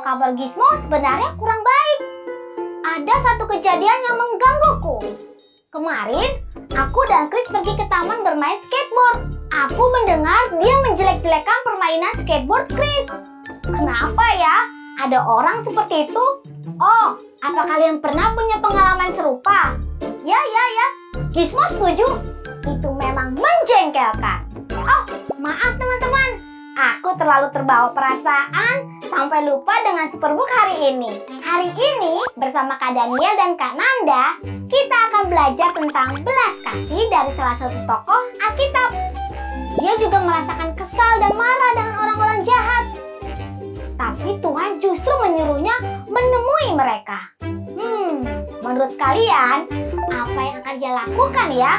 kabar Gizmo sebenarnya kurang baik. Ada satu kejadian yang menggangguku. Kemarin, aku dan Chris pergi ke taman bermain skateboard. Aku mendengar dia menjelek-jelekan permainan skateboard Chris. Kenapa ya? Ada orang seperti itu? Oh, apa kalian pernah punya pengalaman serupa? Ya. Gizmo setuju. Itu memang menjengkelkan. Oh, maaf teman-teman. Aku terlalu terbawa perasaan sampai lupa dengan Superbook hari ini. Hari ini bersama Kak Daniel dan Kak Nanda, kita akan belajar tentang belas kasih dari salah satu tokoh Alkitab. Dia juga merasakan kesal dan marah dengan orang-orang jahat. Tapi Tuhan justru menyuruhnya menemui mereka. Menurut kalian, apa yang akan dia lakukan ya?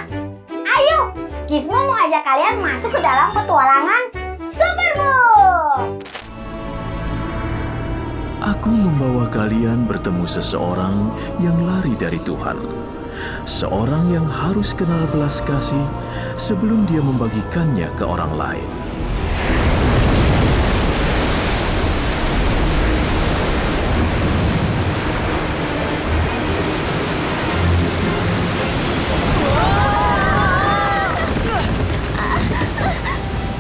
Ayo, Gizmo mau ajak kalian masuk ke dalam petualangan Superbook. Aku membawa kalian bertemu seseorang yang lari dari Tuhan. Seorang yang harus kenal belas kasih sebelum dia membagikannya ke orang lain.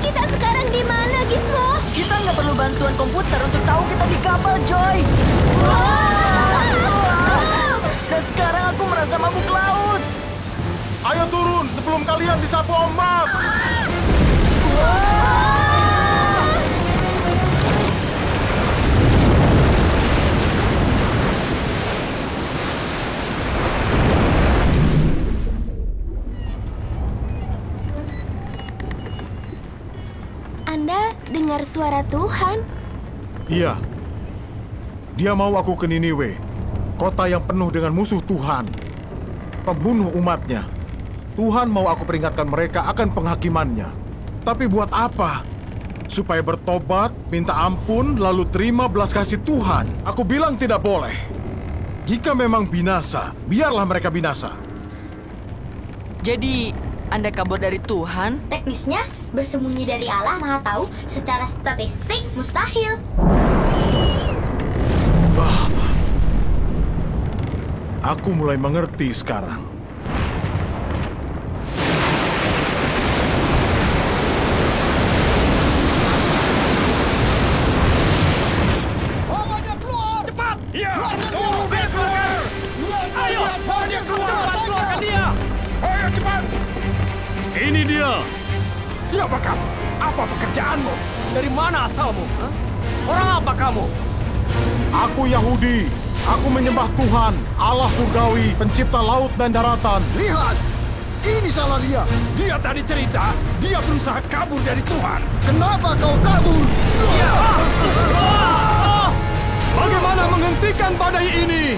Kita sekarang di mana, Gizmo? Kita nggak perlu bantuan komputer untuk tahu kita di kapal, Joy. Dan sekarang aku merasa mabuk laut. Ayo turun sebelum kalian disapu ombak. Anda dengar suara Tuhan? Iya. Dia mau aku ke Niniwe, kota yang penuh dengan musuh Tuhan, pembunuh umatnya. Tuhan mau aku peringatkan mereka akan penghakimannya. Tapi buat apa? Supaya bertobat, minta ampun, lalu terima belas kasih Tuhan. Aku bilang tidak boleh. Jika memang binasa, biarlah mereka binasa. Jadi, Anda kabur dari Tuhan? Teknisnya, bersembunyi dari Allah Maha Tahu secara statistik mustahil. Aku mulai mengerti sekarang. Ini dia. Siapa kamu? Apa pekerjaanmu? Dari mana asalmu? Orang apa kamu? Aku Yahudi. Aku menyembah Tuhan, Allah surgawi, pencipta laut dan daratan. Lihat, ini salah dia. Dia tadi cerita, dia berusaha kabur dari Tuhan. Kenapa kau kabur? Bagaimana menghentikan badai ini?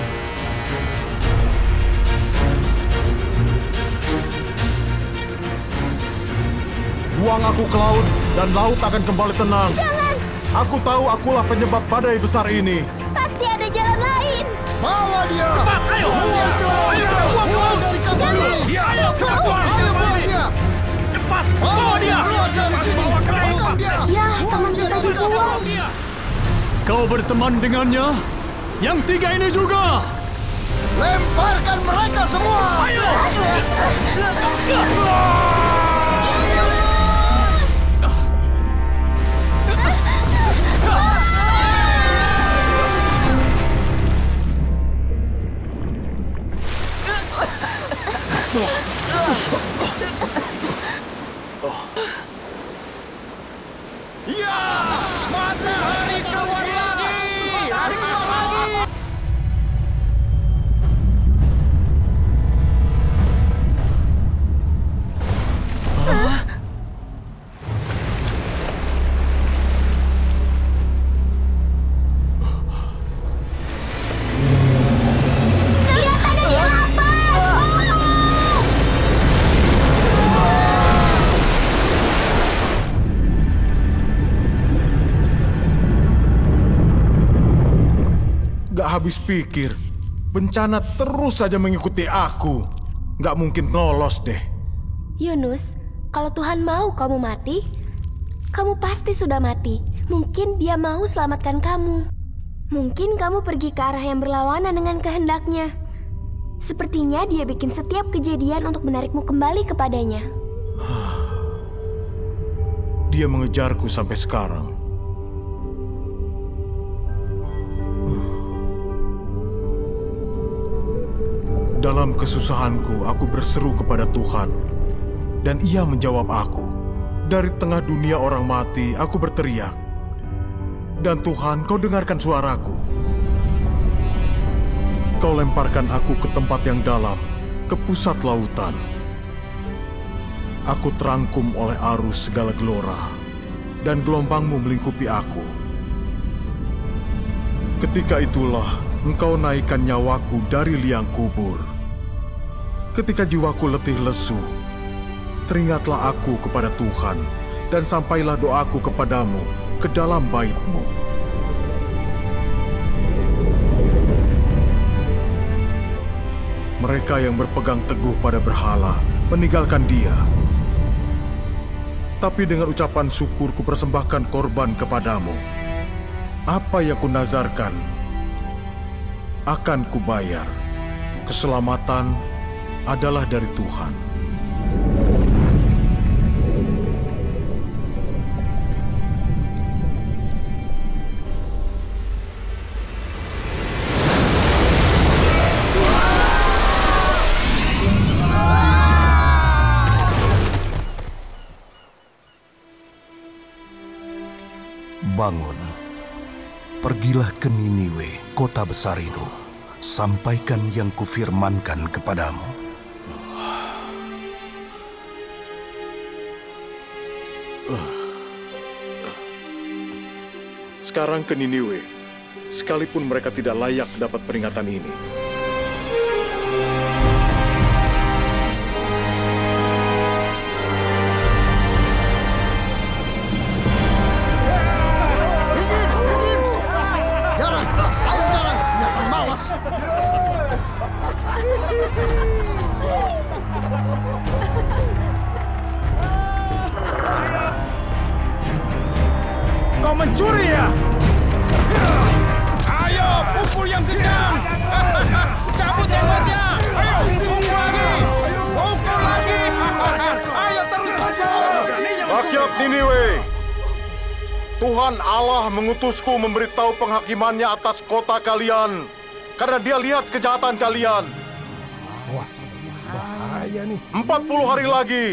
Buang aku ke laut, dan laut akan kembali tenang. Jangan! Aku tahu akulah penyebab badai besar ini. Pasti ada jalan lain. Bawa dia! Cepat, ayo! Buang ke laut! Buang dari kapal Jangan! ini! Dia, ayo, cepat, Ayo buang dia! cepat! Bawa dia! Keluar dari sini! Bawa ke laut, Buang dia! Ya, teman kita dibuang. Bawa dia! Kau berteman dengannya? Yang tiga ini juga! Lemparkan mereka semua! Ayo! Ya! Matahari keluar lagi! Hari keluar lagi! Lihat ada di harapan. Gak habis pikir. Bencana terus saja mengikuti aku. Gak mungkin lolos deh. Yunus, kalau Tuhan mau kamu mati, kamu pasti sudah mati. Mungkin dia mau selamatkan kamu. Mungkin kamu pergi ke arah yang berlawanan dengan kehendaknya. Sepertinya dia bikin setiap kejadian untuk menarikmu kembali kepadanya. Dia mengejarku sampai sekarang. Dalam kesusahanku, aku berseru kepada Tuhan, dan Ia menjawab aku. Dari tengah dunia orang mati, aku berteriak. Dan Tuhan, Kau dengarkan suaraku. Kau lemparkan aku ke tempat yang dalam, ke pusat lautan. Aku terangkum oleh arus segala gelora, dan gelombangmu melingkupi aku. Ketika itulah Engkau naikkan nyawaku dari liang kubur. Ketika jiwaku letih lesu, teringatlah aku kepada Tuhan, dan sampailah doaku kepadamu ke dalam bait-Mu. Mereka yang berpegang teguh pada berhala meninggalkan Dia. Tapi dengan ucapan syukur kupersembahkan korban kepadamu. Apa yang kunazarkan akan kubayar. Keselamatan adalah dari Tuhan. Bangun, pergilah ke Niniwe, kota besar itu. Sampaikan yang kufirmankan kepadamu. Sekarang ke Niniwe, sekalipun mereka tidak layak dapat peringatan ini. Kau mencuri ya? Ayo, pukul yang kencang. Cabut temboknya. Ayo, pukul lagi. Pukul lagi. Ayo, terus pukul. Rakyat Niniwe, Tuhan Allah mengutusku memberitahu penghakimannya atas kota kalian, karena Dia lihat kejahatan kalian. Wah, bahaya nih. 40 hari lagi,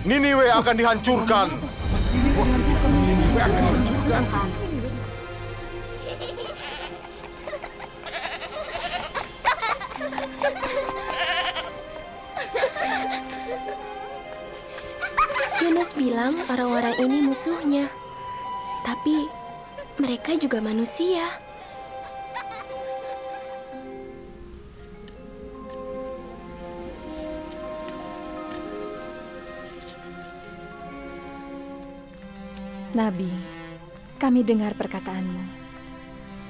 Niniwe akan dihancurkan. Yunus bilang orang-orang ini musuhnya. Tapi mereka juga manusia. Nabi, kami dengar perkataanmu.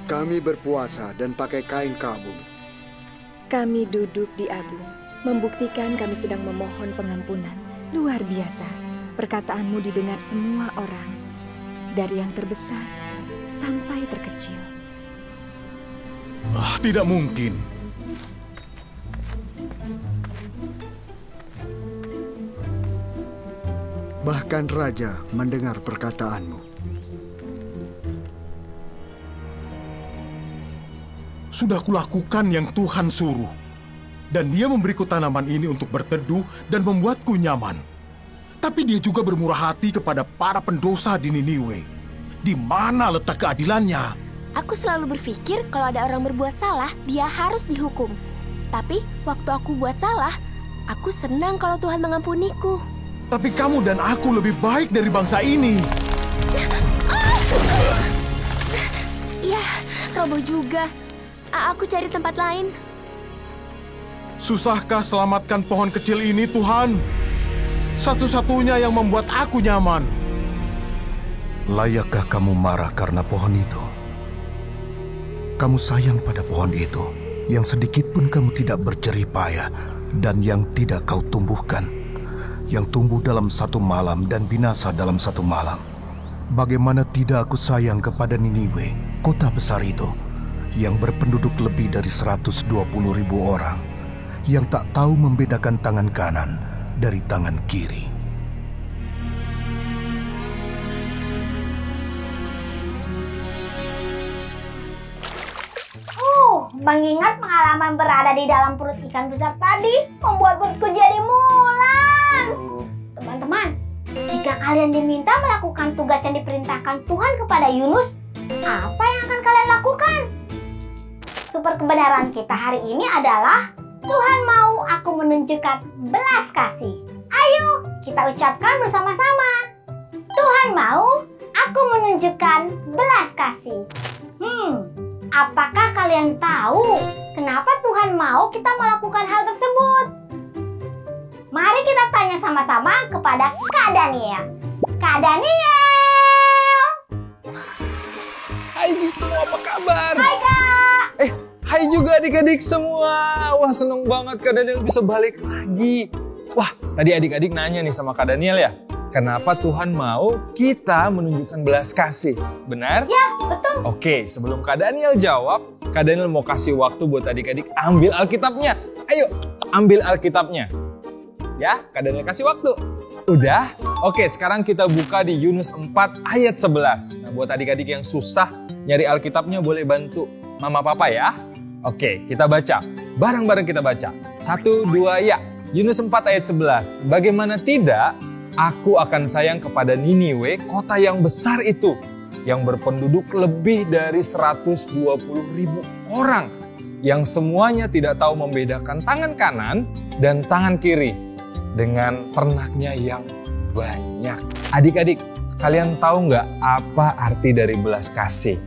Kami berpuasa dan pakai kain kabung. Kami duduk di abu, membuktikan kami sedang memohon pengampunan. Luar biasa, perkataanmu didengar semua orang, dari yang terbesar sampai terkecil. Tidak mungkin. Bahkan Raja mendengar perkataanmu. Sudah kulakukan yang Tuhan suruh. Dan Dia memberiku tanaman ini untuk berteduh dan membuatku nyaman. Tapi Dia juga bermurah hati kepada para pendosa di Niniwe. Di mana letak keadilannya? Aku selalu berpikir kalau ada orang berbuat salah, dia harus dihukum. Tapi waktu aku buat salah, aku senang kalau Tuhan mengampuniku. Tapi kamu dan aku lebih baik dari bangsa ini. Ya, Robo juga. Aku cari tempat lain. Susahkah selamatkan pohon kecil ini, Tuhan? Satu-satunya yang membuat aku nyaman. Layakkah kamu marah karena pohon itu? Kamu sayang pada pohon itu, yang sedikit pun kamu tidak berjerih payah, dan yang tidak kau tumbuhkan, yang tumbuh dalam satu malam dan binasa dalam satu malam. Bagaimana tidak aku sayang kepada Niniwe, kota besar itu, yang berpenduduk lebih dari 120.000 orang, yang tak tahu membedakan tangan kanan dari tangan kiri. Mengingat pengalaman berada di dalam perut ikan besar tadi membuat perutku jadi mulas. Teman-teman, jika kalian diminta melakukan tugas yang diperintahkan Tuhan kepada Yunus, apa yang akan kalian lakukan? Super kebenaran kita hari ini adalah Tuhan mau aku menunjukkan belas kasih. Ayo kita ucapkan bersama-sama. Tuhan mau aku menunjukkan belas kasih. Apakah kalian tahu kenapa Tuhan mau kita melakukan hal tersebut? Mari kita tanya sama-sama kepada Kak Daniel. Kak Daniel! Hai semua, apa kabar? Hai Kak! Hai juga adik-adik semua. Wah, seneng banget Kak Daniel bisa balik lagi. Wah, tadi adik-adik nanya nih sama Kak Daniel ya, kenapa Tuhan mau kita menunjukkan belas kasih? Benar? Ya, betul. Oke, sebelum Kak Daniel jawab, Kak Daniel mau kasih waktu buat adik-adik ambil Alkitabnya. Ayo, ambil Alkitabnya. Ya, Kak Daniel kasih waktu. Udah? Oke, sekarang kita buka di Yunus 4 ayat 11. Nah, buat adik-adik yang susah nyari Alkitabnya boleh bantu Mama Papa ya. Oke, kita baca. Bareng-bareng kita baca. 1, 2, ya. Yunus 4 ayat 11. Bagaimana tidak, aku akan sayang kepada Niniwe, kota yang besar itu, yang berpenduduk lebih dari 120.000 orang, yang semuanya tidak tahu membedakan tangan kanan dan tangan kiri, dengan ternaknya yang banyak. Adik-adik, kalian tahu nggak apa arti dari belas kasih?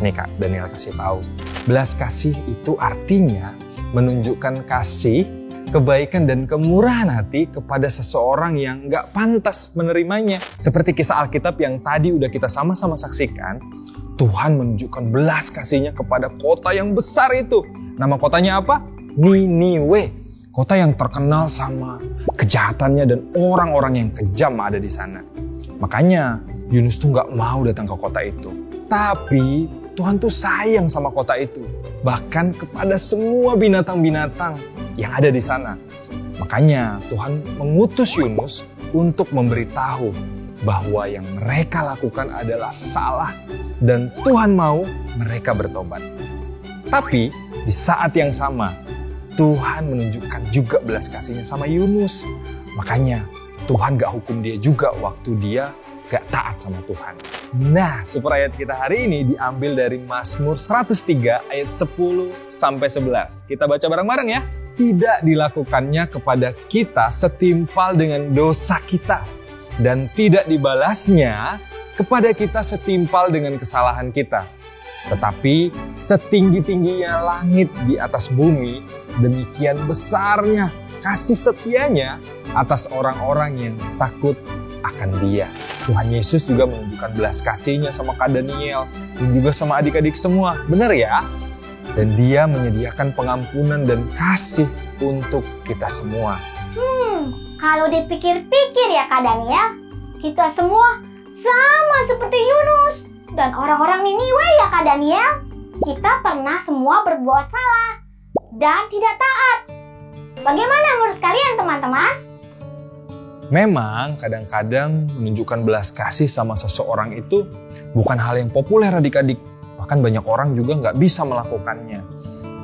Nih Kak Daniel kasih tahu. Belas kasih itu artinya menunjukkan kasih, kebaikan dan kemurahan hati kepada seseorang yang nggak pantas menerimanya. Seperti kisah Alkitab yang tadi udah kita sama-sama saksikan, Tuhan menunjukkan belas kasihnya kepada kota yang besar itu. Nama kotanya apa? Niniwe. Kota yang terkenal sama kejahatannya dan orang-orang yang kejam ada di sana. Makanya Yunus tuh nggak mau datang ke kota itu. Tapi Tuhan tuh sayang sama kota itu. Bahkan kepada semua binatang-binatang yang ada di sana. Makanya Tuhan mengutus Yunus untuk memberitahu bahwa yang mereka lakukan adalah salah dan Tuhan mau mereka bertobat. Tapi di saat yang sama Tuhan menunjukkan juga belas kasihnya sama Yunus. Makanya Tuhan gak hukum dia juga waktu dia gak taat sama Tuhan. Nah, super ayat kita hari ini diambil dari Mazmur 103 ayat 10 sampai 11. Kita baca bareng-bareng ya. Tidak dilakukannya kepada kita setimpal dengan dosa kita, dan tidak dibalasnya kepada kita setimpal dengan kesalahan kita. Tetapi setinggi-tingginya langit di atas bumi, demikian besarnya kasih setianya atas orang-orang yang takut akan Dia. Tuhan Yesus juga menunjukkan belas kasihnya sama Kak Daniel dan juga sama adik-adik semua. Benar ya? Dan Dia menyediakan pengampunan dan kasih untuk kita semua. Kalau dipikir-pikir ya Kak Daniel, kita semua sama seperti Yunus dan orang-orang Niniwe ya Kak Daniel. Kita pernah semua berbuat salah dan tidak taat. Bagaimana menurut kalian teman-teman? Memang kadang-kadang menunjukkan belas kasih sama seseorang itu bukan hal yang populer adik-adik. Bahkan banyak orang juga nggak bisa melakukannya.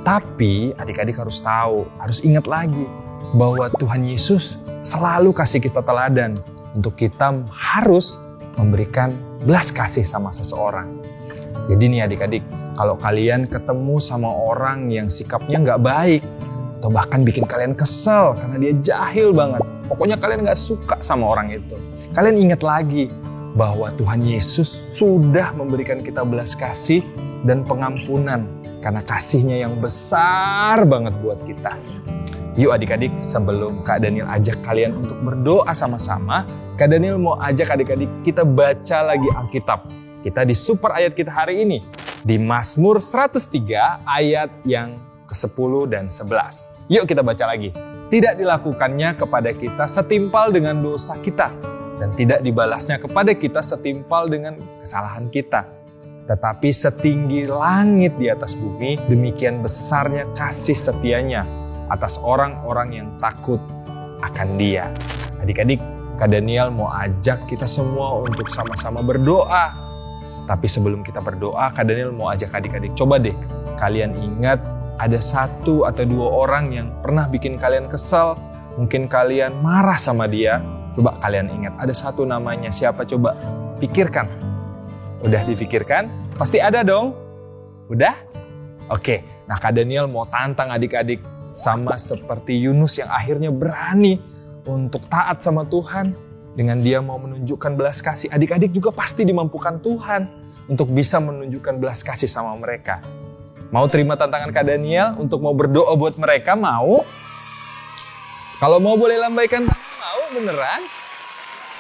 Tapi adik-adik harus tahu, harus ingat lagi bahwa Tuhan Yesus selalu kasih kita teladan untuk kita harus memberikan belas kasih sama seseorang. Jadi nih adik-adik, kalau kalian ketemu sama orang yang sikapnya nggak baik, atau bahkan bikin kalian kesel karena dia jahil banget, pokoknya kalian nggak suka sama orang itu, kalian ingat lagi bahwa Tuhan Yesus sudah memberikan kita belas kasih dan pengampunan karena kasihnya yang besar banget buat kita. Yuk adik-adik, sebelum Kak Daniel ajak kalian untuk berdoa sama-sama, Kak Daniel mau ajak adik-adik kita baca lagi Alkitab. Kita di super ayat kita hari ini, di Mazmur 103 ayat yang ke-10 dan 11. Yuk kita baca lagi. Tidak dilakukannya kepada kita setimpal dengan dosa kita, dan tidak dibalasnya kepada kita setimpal dengan kesalahan kita. Tetapi setinggi langit di atas bumi, demikian besarnya kasih setianya atas orang-orang yang takut akan Dia. Adik-adik, Kak Daniel mau ajak kita semua untuk sama-sama berdoa. Tapi sebelum kita berdoa, Kak Daniel mau ajak adik-adik, coba deh kalian ingat ada 1 atau 2 orang yang pernah bikin kalian kesal. Mungkin kalian marah sama dia. Coba kalian ingat, ada 1 namanya. Siapa? Coba pikirkan. Udah dipikirkan? Pasti ada dong? Udah? Oke, nah Kak Daniel mau tantang adik-adik. Sama seperti Yunus yang akhirnya berani untuk taat sama Tuhan. Dengan dia mau menunjukkan belas kasih. Adik-adik juga pasti dimampukan Tuhan untuk bisa menunjukkan belas kasih sama mereka. Mau terima tantangan Kak Daniel untuk mau berdoa buat mereka? Mau? Kalau mau boleh lambaikan tangan. Mau beneran?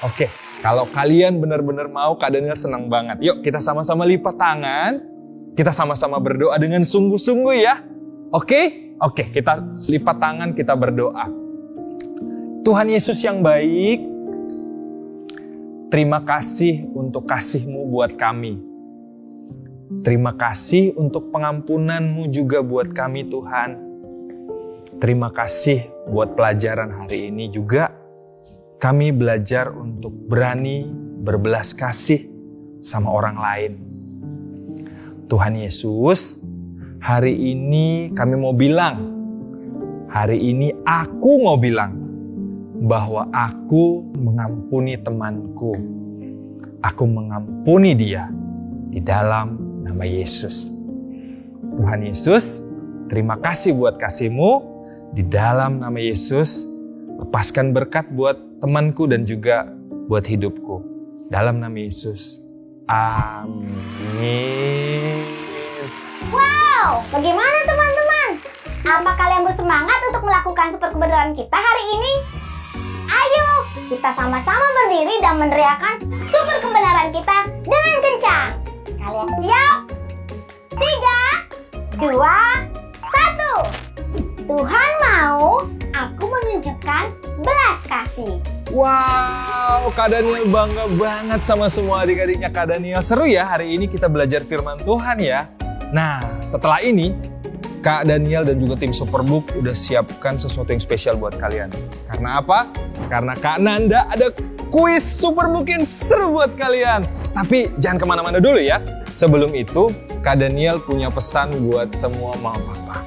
Oke, kalau kalian benar-benar mau, Kak Daniel senang banget. Yuk kita sama-sama lipat tangan. Kita sama-sama berdoa dengan sungguh-sungguh ya. Oke, kita lipat tangan, kita berdoa. Tuhan Yesus yang baik, terima kasih untuk kasih-Mu buat kami. Terima kasih untuk pengampunan-Mu juga buat kami Tuhan. Terima kasih buat pelajaran hari ini juga. Kami belajar untuk berani berbelas kasih sama orang lain. Tuhan Yesus, hari ini kami mau bilang, hari ini aku mau bilang bahwa aku mengampuni temanku. Aku mengampuni dia di dalam nama Yesus. Tuhan Yesus, terima kasih buat kasih-Mu. Di dalam nama Yesus, lepaskan berkat buat temanku dan juga buat hidupku. Dalam nama Yesus, amin. Wow, bagaimana teman-teman? Apa kalian bersemangat untuk melakukan super kebenaran kita hari ini? Ayo, kita sama-sama berdiri dan meneriakkan super kebenaran kita dengan kencang. Kalian siap? 3, 2, 1. Tuhan mau aku menunjukkan belas kasih. Wow, Kak Daniel bangga banget sama semua adik-adiknya Kak Daniel. Seru ya hari ini kita belajar firman Tuhan ya. Nah, setelah ini Kak Daniel dan juga tim Superbook udah siapkan sesuatu yang spesial buat kalian. Karena apa? Karena Kak Nanda ada kuis Superbook yang seru buat kalian. Tapi jangan kemana-mana dulu ya. Sebelum itu, Kak Daniel punya pesan buat semua mama papa.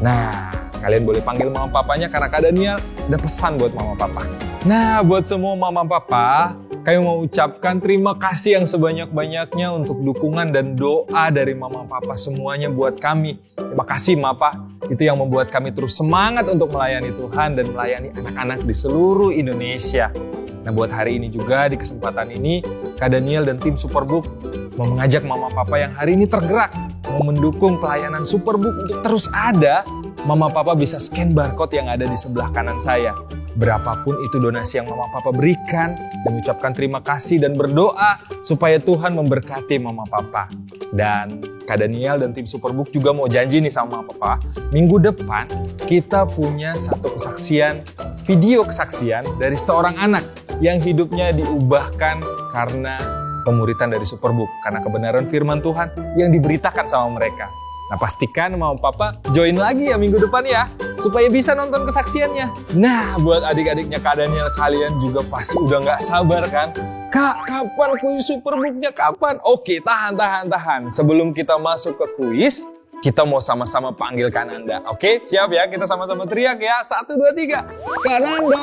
Nah, kalian boleh panggil mama papanya karena Kak Daniel ada pesan buat mama papa. Nah, buat semua mama papa, kami mau ucapkan terima kasih yang sebanyak-banyaknya untuk dukungan dan doa dari mama papa semuanya buat kami. Terima kasih Mapa, itu yang membuat kami terus semangat untuk melayani Tuhan dan melayani anak-anak di seluruh Indonesia. Nah, buat hari ini juga di kesempatan ini, Kak Daniel dan tim Superbook mau mengajak mama papa yang hari ini tergerak, mau mendukung pelayanan Superbook untuk terus ada. Mama papa bisa scan barcode yang ada di sebelah kanan saya. Berapapun itu donasi yang mama papa berikan, dan ucapkan terima kasih dan berdoa supaya Tuhan memberkati mama papa. Dan Kak Daniel dan tim Superbook juga mau janji nih sama mama papa, minggu depan kita punya satu kesaksian, video kesaksian dari seorang anak yang hidupnya diubahkan karena pemuritan dari Superbook, karena kebenaran firman Tuhan yang diberitakan sama mereka. Nah, pastikan mama papa join lagi ya minggu depan ya, supaya bisa nonton kesaksiannya. Nah, buat adik-adiknya Kak Daniel, kalian juga pasti udah gak sabar kan? Kak, kapan kuis Superbooknya kapan? Oke, tahan. Sebelum kita masuk ke kuis, kita mau sama-sama panggil Kak Nanda. Oke, siap ya? Kita sama-sama teriak ya. 1, 2, 3. Kak Nanda!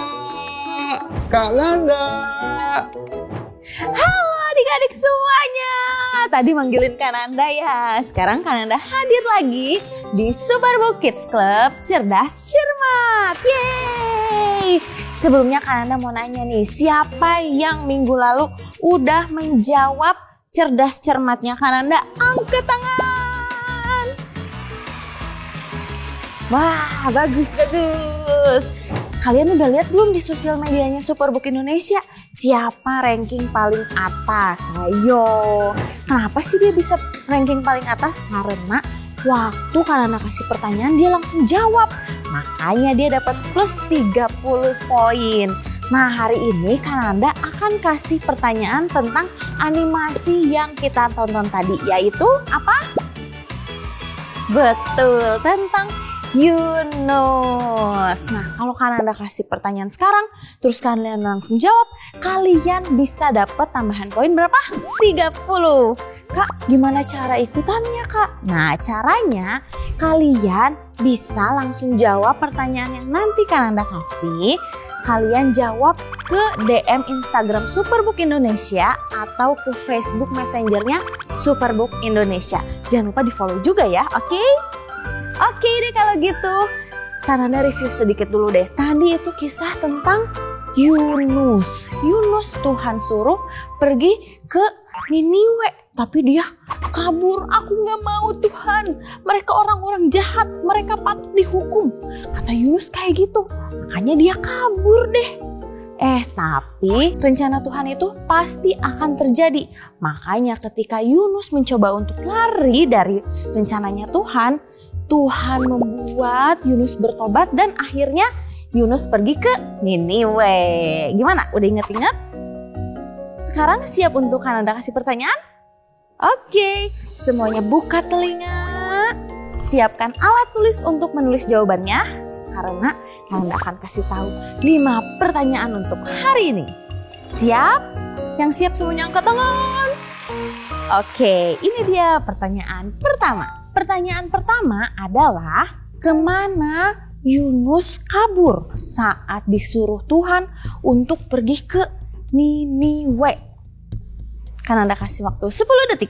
Kak Nanda! Halo adik-adik semuanya. Tadi manggilin Kak Nanda ya. Sekarang Kak Nanda hadir lagi di Superbook Kids Club Cerdas Cermat. Yeay! Sebelumnya Kak Nanda mau nanya nih, siapa yang minggu lalu udah menjawab cerdas cermatnya Kak Nanda? Angkat tangan. Wah, bagus. Kalian udah lihat belum di sosial medianya Superbook Indonesia? Siapa ranking paling atas? Ayo. Kenapa sih dia bisa ranking paling atas? Karena waktu Kak Nanda kasih pertanyaan dia langsung jawab. Makanya dia dapat plus 30 poin. Nah, hari ini Kananda akan kasih pertanyaan tentang animasi yang kita tonton tadi, yaitu apa? Betul, tentang Yunus. Nah, kalau Kananda kasih pertanyaan sekarang, terus kalian langsung jawab, kalian bisa dapat tambahan poin berapa? 30. Kak, gimana cara ikutannya, Kak? Nah, caranya kalian bisa langsung jawab pertanyaan yang nanti Kananda kasih. Kalian jawab ke DM Instagram Superbook Indonesia atau ke Facebook Messenger-nya Superbook Indonesia. Jangan lupa di-follow juga ya, oke? Oke deh kalau gitu. Kananda review sedikit dulu deh. Tadi itu kisah tentang Yunus. Yunus Tuhan suruh pergi ke Niniwe. Tapi dia kabur. Aku gak mau Tuhan. Mereka orang-orang jahat. Mereka patut dihukum. Kata Yunus kayak gitu. Makanya dia kabur deh. Tapi rencana Tuhan itu pasti akan terjadi. Makanya ketika Yunus mencoba untuk lari dari rencananya Tuhan membuat Yunus bertobat dan akhirnya Yunus pergi ke Niniwe. Gimana? Udah inget-inget? Sekarang siap untuk Kananda kasih pertanyaan? Oke, semuanya buka telinga. Siapkan alat tulis untuk menulis jawabannya. Karena Kananda akan kasih tahu 5 pertanyaan untuk hari ini. Siap? Yang siap semuanya angkat tangan. Oke, ini dia pertanyaan pertama. Pertanyaan pertama adalah, kemana Yunus kabur saat disuruh Tuhan untuk pergi ke Niniwe? Kananda kasih waktu 10 detik.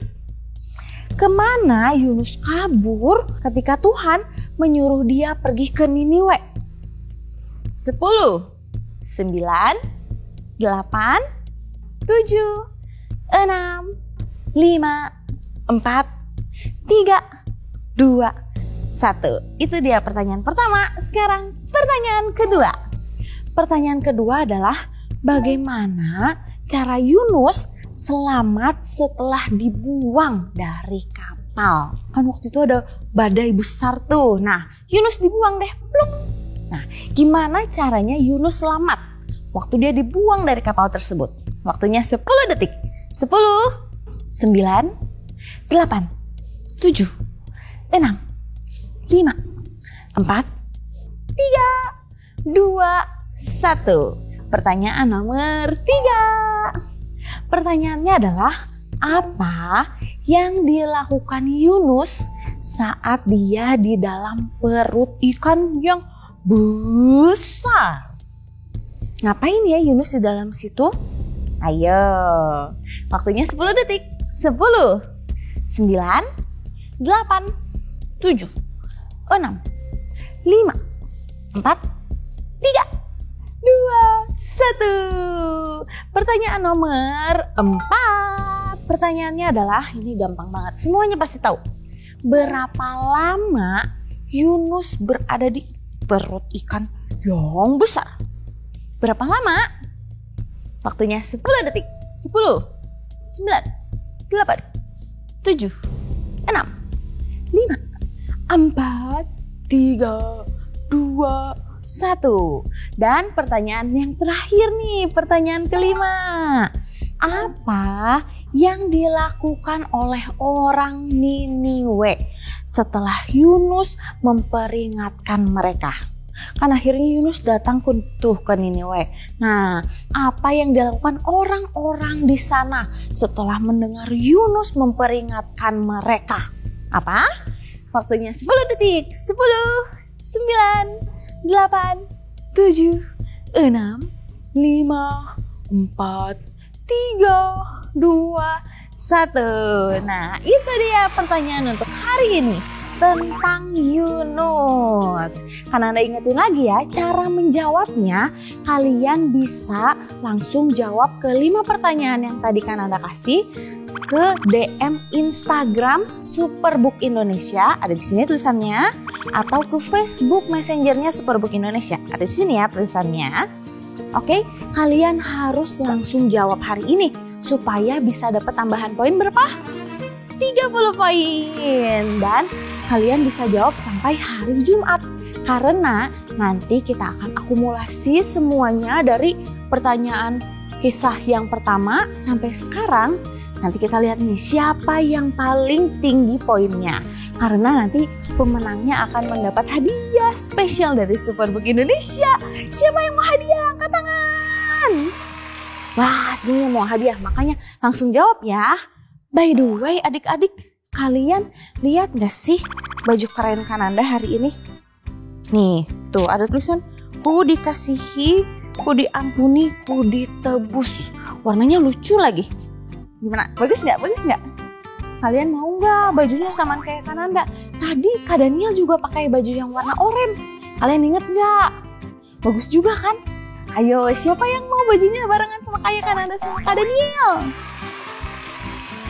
Kemana Yunus kabur ketika Tuhan menyuruh dia pergi ke Niniwe? 10, 9, 8, 7, 6, 5, 4, 3, 2, 1. Itu dia pertanyaan pertama. Sekarang pertanyaan kedua. Pertanyaan kedua adalah, bagaimana cara Yunus selamat setelah dibuang dari kapal? Kan waktu itu ada badai besar tuh. Nah, Yunus dibuang deh. Pluk. Nah, gimana caranya Yunus selamat waktu dia dibuang dari kapal tersebut? Waktunya 10 detik. 10, 9, 8, 7, 6, 5, 4, 3, 2, 1. Pertanyaan nomor 3. Pertanyaannya adalah, apa yang dilakukan Yunus saat dia di dalam perut ikan yang besar? Ngapain ya Yunus di dalam situ? Ayo, waktunya 10 detik. 10, 9, 8, 7, 6, 5, 4, 3, 2, 1. Pertanyaan nomor 4. Pertanyaannya adalah, ini gampang banget, semuanya pasti tahu. Berapa lama Yunus berada di perut ikan yang besar? Berapa lama? Waktunya 10 detik. 10, 9, 8, 7, 6, 5, 4, 3, 2, 1. Dan pertanyaan yang terakhir nih, pertanyaan kelima. Apa yang dilakukan oleh orang Niniwe setelah Yunus memperingatkan mereka? Kan akhirnya Yunus datang ke Niniwe. Nah, apa yang dilakukan orang-orang di sana setelah mendengar Yunus memperingatkan mereka? Apa? Waktunya 10 detik. 10, 9, 8, 7, 6, 5, 4, 3, 2, 1. Nah, itu dia pertanyaan untuk hari ini tentang Yunus. Karena Anda ingetin lagi ya, cara menjawabnya kalian bisa langsung jawab ke 5 pertanyaan yang tadi kan Anda kasih ke DM Instagram Superbook Indonesia, ada di sini tulisannya, atau ke Facebook Messenger-nya Superbook Indonesia, ada di sini ya tulisannya. Oke, kalian harus langsung jawab hari ini supaya bisa dapat tambahan poin berapa? 30 poin. Dan kalian bisa jawab sampai hari Jumat. Karena nanti kita akan akumulasi semuanya dari pertanyaan kisah yang pertama sampai sekarang. Nanti kita lihat nih siapa yang paling tinggi poinnya. Karena nanti pemenangnya akan mendapat hadiah spesial dari Superbook Indonesia. Siapa yang mau hadiah? Angkat tangan. Wah, semuanya mau hadiah, makanya langsung jawab ya. By the way, adik-adik, kalian lihat gak sih baju keren Kananda hari ini? Nih, tuh ada tulisan ku dikasihi, ku diampuni, ku ditebus. Warnanya lucu lagi. Gimana? Bagus nggak? Bagus nggak? Kalian mau nggak bajunya sama kayak Kananda? Tadi Kak Daniel juga pakai baju yang warna oranye. Kalian inget nggak? Bagus juga kan? Ayo, siapa yang mau bajunya barengan sama kayak Kananda sama Kak Daniel?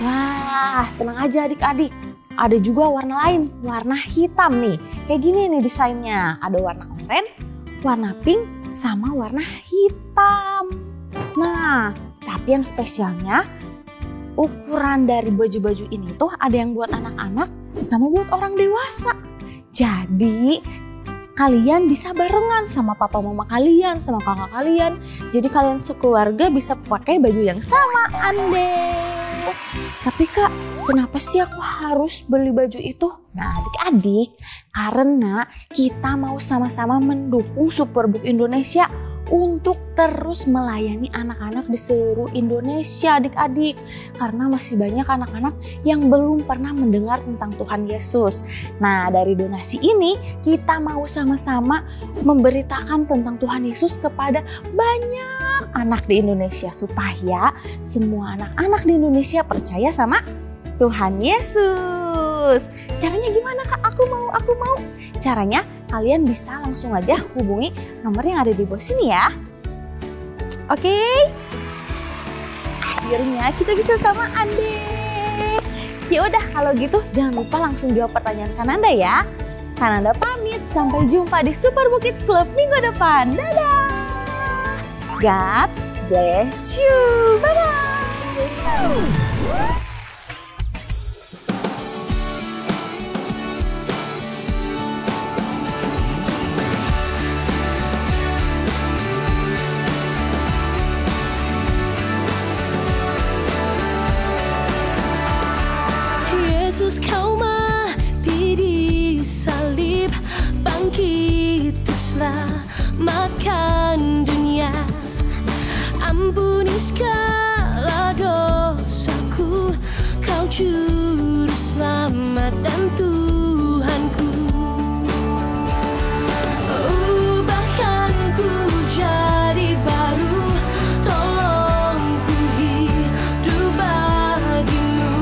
Wah, tenang aja adik-adik. Ada juga warna lain, warna hitam nih. Kayak gini nih desainnya. Ada warna oranye, warna pink, sama warna hitam. Nah, tapi yang spesialnya, ukuran dari baju-baju ini tuh ada yang buat anak-anak sama buat orang dewasa. Jadi kalian bisa barengan sama papa mama kalian, sama kakak kalian. Jadi kalian sekeluarga bisa pakai baju yang samaan deh. Tapi Kak, kenapa sih aku harus beli baju itu? Nah adik-adik, karena kita mau sama-sama mendukung Superbook Indonesia untuk terus melayani anak-anak di seluruh Indonesia adik-adik. Karena masih banyak anak-anak yang belum pernah mendengar tentang Tuhan Yesus. Nah dari donasi ini kita mau sama-sama memberitakan tentang Tuhan Yesus kepada banyak anak di Indonesia. Supaya semua anak-anak di Indonesia percaya sama Tuhan Yesus. Caranya gimana Kak? Aku mau. Caranya kalian bisa langsung aja hubungi nomor yang ada di bawah sini ya. Oke. Akhirnya kita bisa samaan deh. Ya udah kalau gitu jangan lupa langsung jawab pertanyaan Kananda ya. Kananda pamit, sampai jumpa di Superbook Kids Club minggu depan. Dadah. God bless you. Bye-bye. Yesus kau mati di salib, bangkit selamatkan dunia. Ampuni segala dosaku, kau juru selamat dan Tuhanku. Ubahkan ku jadi baru, tolong ku hidup bagimu.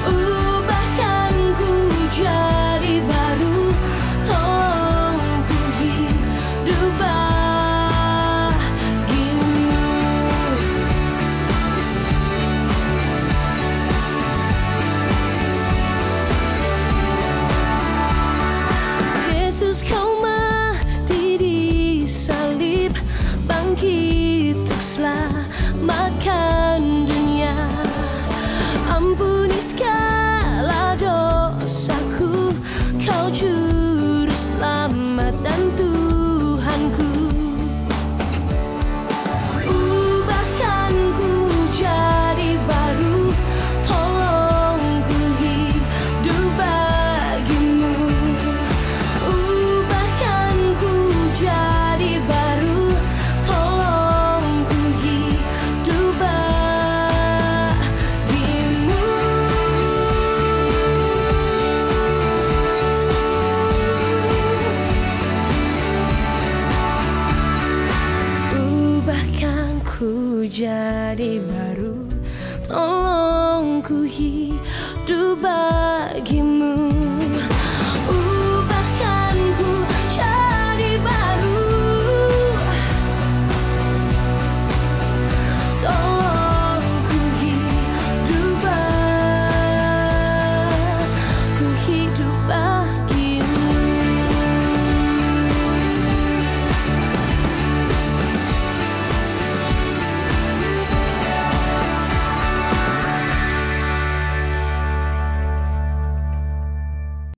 Ubahkan ku jadi baru, tolong ku hidup bagimu. Yesus kau mati di salib, bangkit untuk selamatkan dunia. Ampuni segala dosaku, kau juru selamat dan Tuhanku. Ubahkan ku jadi baru, tolong ku hidup bagimu. Ubahkan ku jadi baru, tolong ku hidup bagimu. Ubahkan ku jadi baru, tolong ku hidup bagimu.